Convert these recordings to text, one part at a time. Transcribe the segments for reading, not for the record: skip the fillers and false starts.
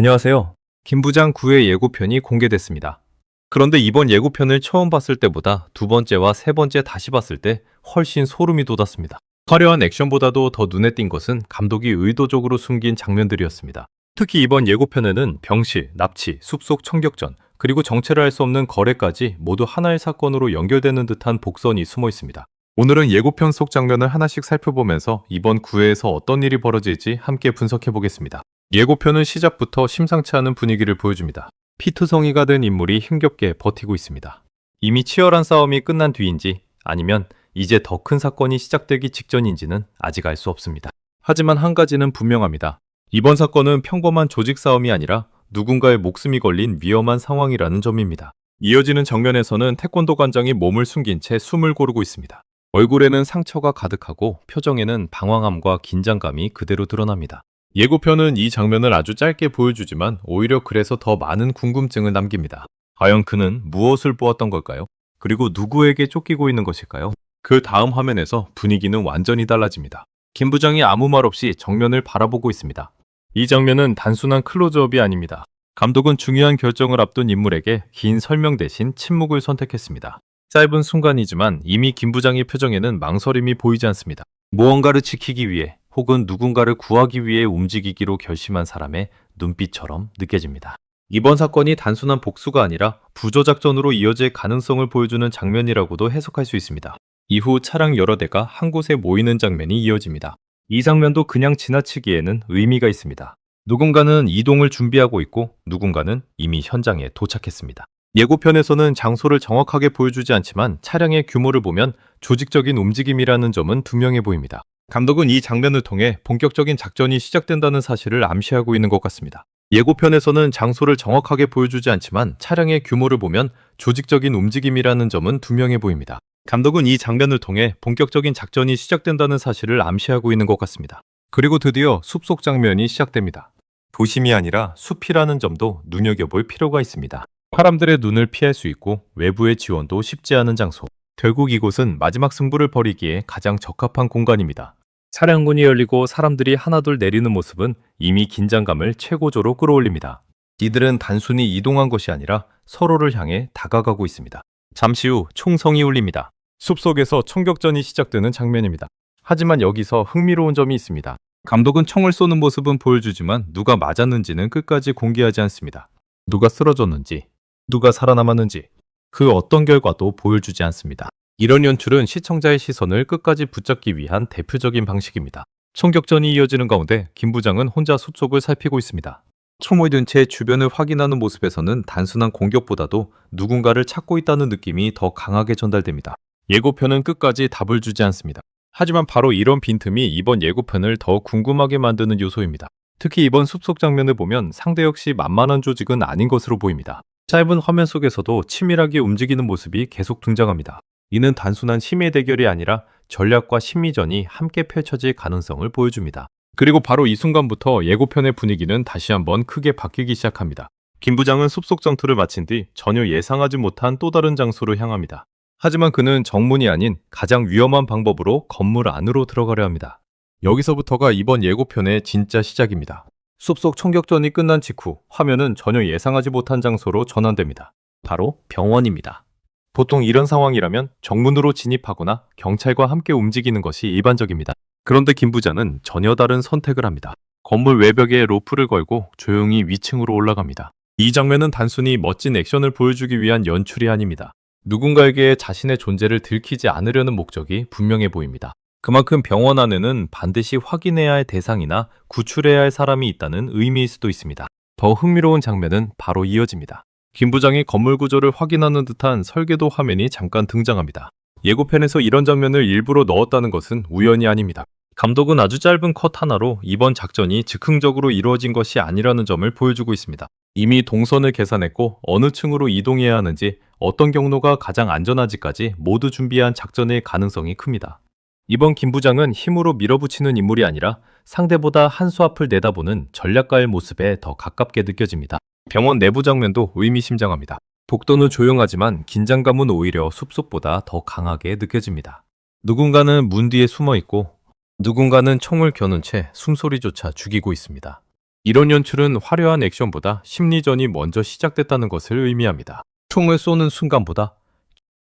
안녕하세요. 김 부장 9회 예고편이 공개됐습니다. 그런데 이번 예고편을 처음 봤을 때보다 두 번째와 세 번째 다시 봤을 때 훨씬 소름이 돋았습니다. 화려한 액션보다도 더 눈에 띈 것은 감독이 의도적으로 숨긴 장면들이었습니다. 특히 이번 예고편에는 병실, 납치, 숲속 총격전, 그리고 정체를 알 수 없는 거래까지 모두 하나의 사건으로 연결되는 듯한 복선이 숨어 있습니다. 오늘은 예고편 속 장면을 하나씩 살펴보면서 이번 9회에서 어떤 일이 벌어질지 함께 분석해 보겠습니다. 예고편은 시작부터 심상치 않은 분위기를 보여줍니다. 피투성이가 된 인물이 힘겹게 버티고 있습니다. 이미 치열한 싸움이 끝난 뒤인지 아니면 이제 더 큰 사건이 시작되기 직전인지는 아직 알 수 없습니다. 하지만 한 가지는 분명합니다. 이번 사건은 평범한 조직 싸움이 아니라 누군가의 목숨이 걸린 위험한 상황이라는 점입니다. 이어지는 장면에서는 태권도 관장이 몸을 숨긴 채 숨을 고르고 있습니다. 얼굴에는 상처가 가득하고 표정에는 방황함과 긴장감이 그대로 드러납니다. 예고편은 이 장면을 아주 짧게 보여주지만 오히려 그래서 더 많은 궁금증을 남깁니다. 과연 그는 무엇을 보았던 걸까요? 그리고 누구에게 쫓기고 있는 것일까요? 그 다음 화면에서 분위기는 완전히 달라집니다. 김 부장이 아무 말 없이 정면을 바라보고 있습니다. 이 장면은 단순한 클로즈업이 아닙니다. 감독은 중요한 결정을 앞둔 인물에게 긴 설명 대신 침묵을 선택했습니다. 짧은 순간이지만 이미 김 부장의 표정에는 망설임이 보이지 않습니다. 무언가를 지키기 위해 혹은 누군가를 구하기 위해 움직이기로 결심한 사람의 눈빛처럼 느껴집니다. 이번 사건이 단순한 복수가 아니라 부조작전으로 이어질 가능성을 보여주는 장면이라고도 해석할 수 있습니다. 이후 차량 여러 대가 한 곳에 모이는 장면이 이어집니다. 이 장면도 그냥 지나치기에는 의미가 있습니다. 누군가는 이동을 준비하고 있고 누군가는 이미 현장에 도착했습니다. 예고편에서는 장소를 정확하게 보여주지 않지만 차량의 규모를 보면 조직적인 움직임이라는 점은 분명해 보입니다. 감독은 이 장면을 통해 본격적인 작전이 시작된다는 사실을 암시하고 있는 것 같습니다. 예고편에서는 장소를 정확하게 보여주지 않지만 차량의 규모를 보면 조직적인 움직임이라는 점은 투명해 보입니다. 감독은 이 장면을 통해 본격적인 작전이 시작된다는 사실을 암시하고 있는 것 같습니다. 그리고 드디어 숲속 장면이 시작됩니다. 도심이 아니라 숲이라는 점도 눈여겨볼 필요가 있습니다. 사람들의 눈을 피할 수 있고 외부의 지원도 쉽지 않은 장소. 결국 이곳은 마지막 승부를 벌이기에 가장 적합한 공간입니다. 차량문이 열리고 사람들이 하나둘 내리는 모습은 이미 긴장감을 최고조로 끌어올립니다. 이들은 단순히 이동한 것이 아니라 서로를 향해 다가가고 있습니다. 잠시 후 총성이 울립니다. 숲속에서 총격전이 시작되는 장면입니다. 하지만 여기서 흥미로운 점이 있습니다. 감독은 총을 쏘는 모습은 보여주지만 누가 맞았는지는 끝까지 공개하지 않습니다. 누가 쓰러졌는지, 누가 살아남았는지, 그 어떤 결과도 보여주지 않습니다. 이런 연출은 시청자의 시선을 끝까지 붙잡기 위한 대표적인 방식입니다. 총격전이 이어지는 가운데 김 부장은 혼자 숲속을 살피고 있습니다. 총을 든 채 주변을 확인하는 모습에서는 단순한 공격보다도 누군가를 찾고 있다는 느낌이 더 강하게 전달됩니다. 예고편은 끝까지 답을 주지 않습니다. 하지만 바로 이런 빈틈이 이번 예고편을 더 궁금하게 만드는 요소입니다. 특히 이번 숲속 장면을 보면 상대 역시 만만한 조직은 아닌 것으로 보입니다. 짧은 화면 속에서도 치밀하게 움직이는 모습이 계속 등장합니다. 이는 단순한 힘의 대결이 아니라 전략과 심리전이 함께 펼쳐질 가능성을 보여줍니다. 그리고 바로 이 순간부터 예고편의 분위기는 다시 한번 크게 바뀌기 시작합니다. 김 부장은 숲속 전투를 마친 뒤 전혀 예상하지 못한 또 다른 장소로 향합니다. 하지만 그는 정문이 아닌 가장 위험한 방법으로 건물 안으로 들어가려 합니다. 여기서부터가 이번 예고편의 진짜 시작입니다. 숲속 총격전이 끝난 직후 화면은 전혀 예상하지 못한 장소로 전환됩니다. 바로 병원입니다. 보통 이런 상황이라면 정문으로 진입하거나 경찰과 함께 움직이는 것이 일반적입니다. 그런데 김 부장은 전혀 다른 선택을 합니다. 건물 외벽에 로프를 걸고 조용히 위층으로 올라갑니다. 이 장면은 단순히 멋진 액션을 보여주기 위한 연출이 아닙니다. 누군가에게 자신의 존재를 들키지 않으려는 목적이 분명해 보입니다. 그만큼 병원 안에는 반드시 확인해야 할 대상이나 구출해야 할 사람이 있다는 의미일 수도 있습니다. 더 흥미로운 장면은 바로 이어집니다. 김 부장이 건물 구조를 확인하는 듯한 설계도 화면이 잠깐 등장합니다. 예고편에서 이런 장면을 일부러 넣었다는 것은 우연이 아닙니다. 감독은 아주 짧은 컷 하나로 이번 작전이 즉흥적으로 이루어진 것이 아니라는 점을 보여주고 있습니다. 이미 동선을 계산했고 어느 층으로 이동해야 하는지 어떤 경로가 가장 안전한지까지 모두 준비한 작전일 가능성이 큽니다. 이번 김 부장은 힘으로 밀어붙이는 인물이 아니라 상대보다 한 수 앞을 내다보는 전략가의 모습에 더 가깝게 느껴집니다. 병원 내부 장면도 의미심장합니다. 복도는 조용하지만 긴장감은 오히려 숲속보다 더 강하게 느껴집니다. 누군가는 문 뒤에 숨어 있고 누군가는 총을 겨눈 채 숨소리조차 죽이고 있습니다. 이런 연출은 화려한 액션보다 심리전이 먼저 시작됐다는 것을 의미합니다. 총을 쏘는 순간보다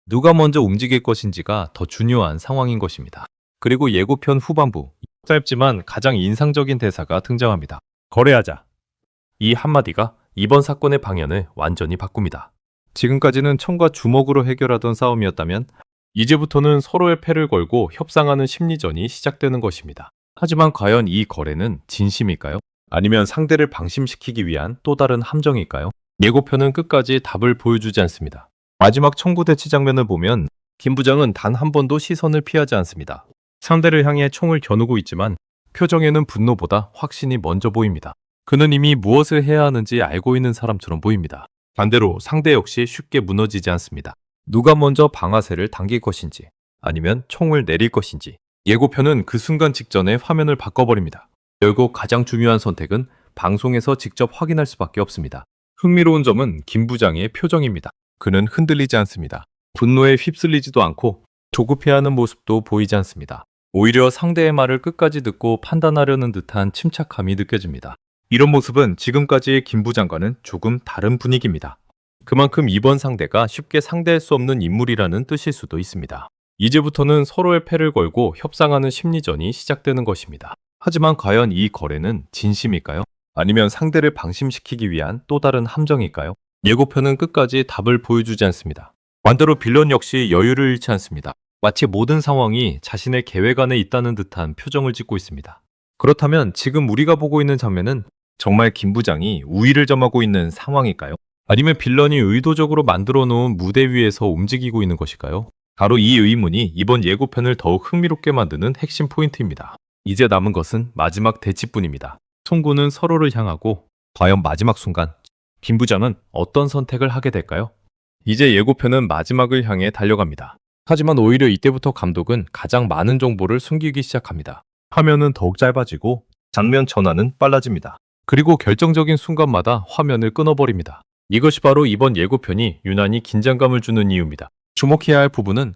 누가 먼저 움직일 것인지가 더 중요한 상황인 것입니다. 그리고 예고편 후반부, 짧지만 가장 인상적인 대사가 등장합니다. 거래하자. 이 한마디가 이번 사건의 방향을 완전히 바꿉니다. 지금까지는 총과 주먹으로 해결하던 싸움이었다면 이제부터는 서로의 패를 걸고 협상하는 심리전이 시작되는 것입니다. 하지만 과연 이 거래는 진심일까요? 아니면 상대를 방심시키기 위한 또 다른 함정일까요? 예고편은 끝까지 답을 보여주지 않습니다. 마지막 청구 대치 장면을 보면 김 부장은 단 한 번도 시선을 피하지 않습니다. 상대를 향해 총을 겨누고 있지만 표정에는 분노보다 확신이 먼저 보입니다. 그는 이미 무엇을 해야 하는지 알고 있는 사람처럼 보입니다. 반대로 상대 역시 쉽게 무너지지 않습니다. 누가 먼저 방아쇠를 당길 것인지 아니면 총을 내릴 것인지 예고편은 그 순간 직전에 화면을 바꿔버립니다. 결국 가장 중요한 선택은 방송에서 직접 확인할 수밖에 없습니다. 흥미로운 점은 김 부장의 표정입니다. 그는 흔들리지 않습니다. 분노에 휩쓸리지도 않고 조급해하는 모습도 보이지 않습니다. 오히려 상대의 말을 끝까지 듣고 판단하려는 듯한 침착함이 느껴집니다. 이런 모습은 지금까지의 김 부장과는 조금 다른 분위기입니다. 그만큼 이번 상대가 쉽게 상대할 수 없는 인물이라는 뜻일 수도 있습니다. 이제부터는 서로의 패를 걸고 협상하는 심리전이 시작되는 것입니다. 하지만 과연 이 거래는 진심일까요? 아니면 상대를 방심시키기 위한 또 다른 함정일까요? 예고편은 끝까지 답을 보여주지 않습니다. 반대로 빌런 역시 여유를 잃지 않습니다. 마치 모든 상황이 자신의 계획 안에 있다는 듯한 표정을 짓고 있습니다. 그렇다면 지금 우리가 보고 있는 장면은 정말 김 부장이 우위를 점하고 있는 상황일까요? 아니면 빌런이 의도적으로 만들어 놓은 무대 위에서 움직이고 있는 것일까요? 바로 이 의문이 이번 예고편을 더욱 흥미롭게 만드는 핵심 포인트입니다. 이제 남은 것은 마지막 대치뿐입니다. 송구는 서로를 향하고 과연 마지막 순간 김 부장은 어떤 선택을 하게 될까요? 이제 예고편은 마지막을 향해 달려갑니다. 하지만 오히려 이때부터 감독은 가장 많은 정보를 숨기기 시작합니다. 화면은 더욱 짧아지고 장면 전환은 빨라집니다. 그리고 결정적인 순간마다 화면을 끊어버립니다. 이것이 바로 이번 예고편이 유난히 긴장감을 주는 이유입니다. 주목해야 할 부분은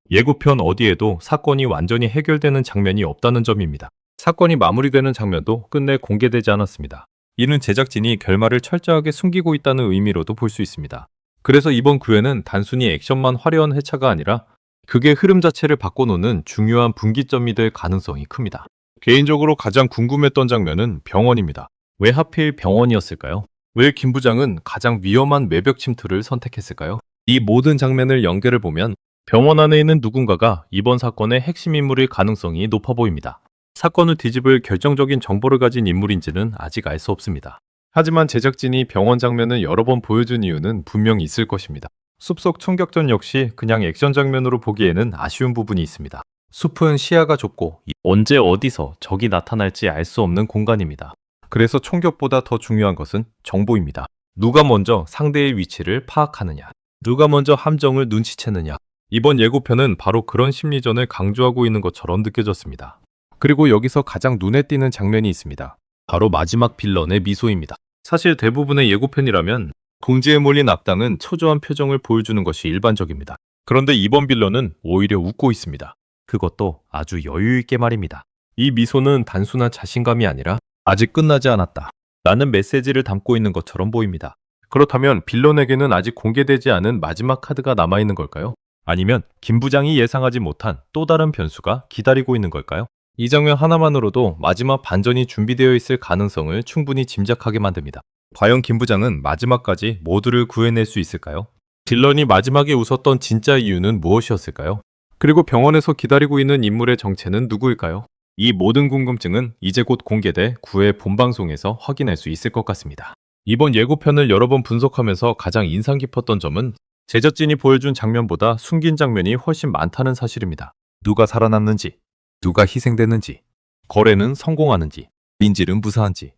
예고편 어디에도 사건이 완전히 해결되는 장면이 없다는 점입니다. 사건이 마무리되는 장면도 끝내 공개되지 않았습니다. 이는 제작진이 결말을 철저하게 숨기고 있다는 의미로도 볼 수 있습니다. 그래서 이번 9회는 단순히 액션만 화려한 회차가 아니라 그게 흐름 자체를 바꿔놓는 중요한 분기점이 될 가능성이 큽니다. 개인적으로 가장 궁금했던 장면은 병원입니다. 왜 하필 병원이었을까요? 왜 김 부장은 가장 위험한 외벽 침투를 선택했을까요? 이 모든 장면을 연결해 보면 병원 안에 있는 누군가가 이번 사건의 핵심 인물일 가능성이 높아 보입니다. 사건을 뒤집을 결정적인 정보를 가진 인물인지는 아직 알 수 없습니다. 하지만 제작진이 병원 장면을 여러 번 보여준 이유는 분명히 있을 것입니다. 숲속 총격전 역시 그냥 액션 장면으로 보기에는 아쉬운 부분이 있습니다. 숲은 시야가 좁고 언제 어디서 적이 나타날지 알 수 없는 공간입니다. 그래서 총격보다 더 중요한 것은 정보입니다. 누가 먼저 상대의 위치를 파악하느냐, 누가 먼저 함정을 눈치채느냐. 이번 예고편은 바로 그런 심리전을 강조하고 있는 것처럼 느껴졌습니다. 그리고 여기서 가장 눈에 띄는 장면이 있습니다. 바로 마지막 빌런의 미소입니다. 사실 대부분의 예고편이라면 궁지에 몰린 악당은 초조한 표정을 보여주는 것이 일반적입니다. 그런데 이번 빌런은 오히려 웃고 있습니다. 그것도 아주 여유 있게 말입니다. 이 미소는 단순한 자신감이 아니라 아직 끝나지 않았다 라는 메시지를 담고 있는 것처럼 보입니다. 그렇다면 빌런에게는 아직 공개되지 않은 마지막 카드가 남아있는 걸까요? 아니면 김 부장이 예상하지 못한 또 다른 변수가 기다리고 있는 걸까요? 이 장면 하나만으로도 마지막 반전이 준비되어 있을 가능성을 충분히 짐작하게 만듭니다. 과연 김 부장은 마지막까지 모두를 구해낼 수 있을까요? 딜런이 마지막에 웃었던 진짜 이유는 무엇이었을까요? 그리고 병원에서 기다리고 있는 인물의 정체는 누구일까요? 이 모든 궁금증은 이제 곧 공개될 9회 본방송에서 확인할 수 있을 것 같습니다. 이번 예고편을 여러 번 분석하면서 가장 인상 깊었던 점은 제작진이 보여준 장면보다 숨긴 장면이 훨씬 많다는 사실입니다. 누가 살아남는지, 누가 희생되는지, 거래는 성공하는지, 인질은 무사한지.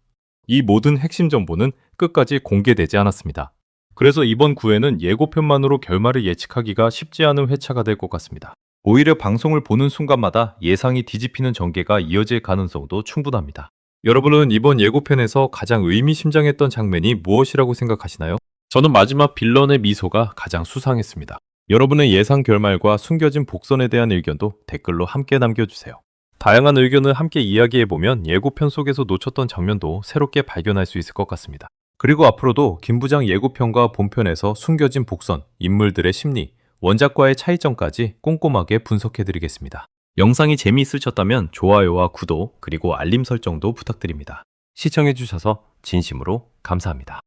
이 모든 핵심 정보는 끝까지 공개되지 않았습니다. 그래서 이번 9회는 예고편만으로 결말을 예측하기가 쉽지 않은 회차가 될 것 같습니다. 오히려 방송을 보는 순간마다 예상이 뒤집히는 전개가 이어질 가능성도 충분합니다. 여러분은 이번 예고편에서 가장 의미심장했던 장면이 무엇이라고 생각하시나요? 저는 마지막 빌런의 미소가 가장 수상했습니다. 여러분의 예상 결말과 숨겨진 복선에 대한 의견도 댓글로 함께 남겨주세요. 다양한 의견을 함께 이야기해보면 예고편 속에서 놓쳤던 장면도 새롭게 발견할 수 있을 것 같습니다. 그리고 앞으로도 김 부장 예고편과 본편에서 숨겨진 복선, 인물들의 심리, 원작과의 차이점까지 꼼꼼하게 분석해드리겠습니다. 영상이 재미있으셨다면 좋아요와 구독, 그리고 알림 설정도 부탁드립니다. 시청해주셔서 진심으로 감사합니다.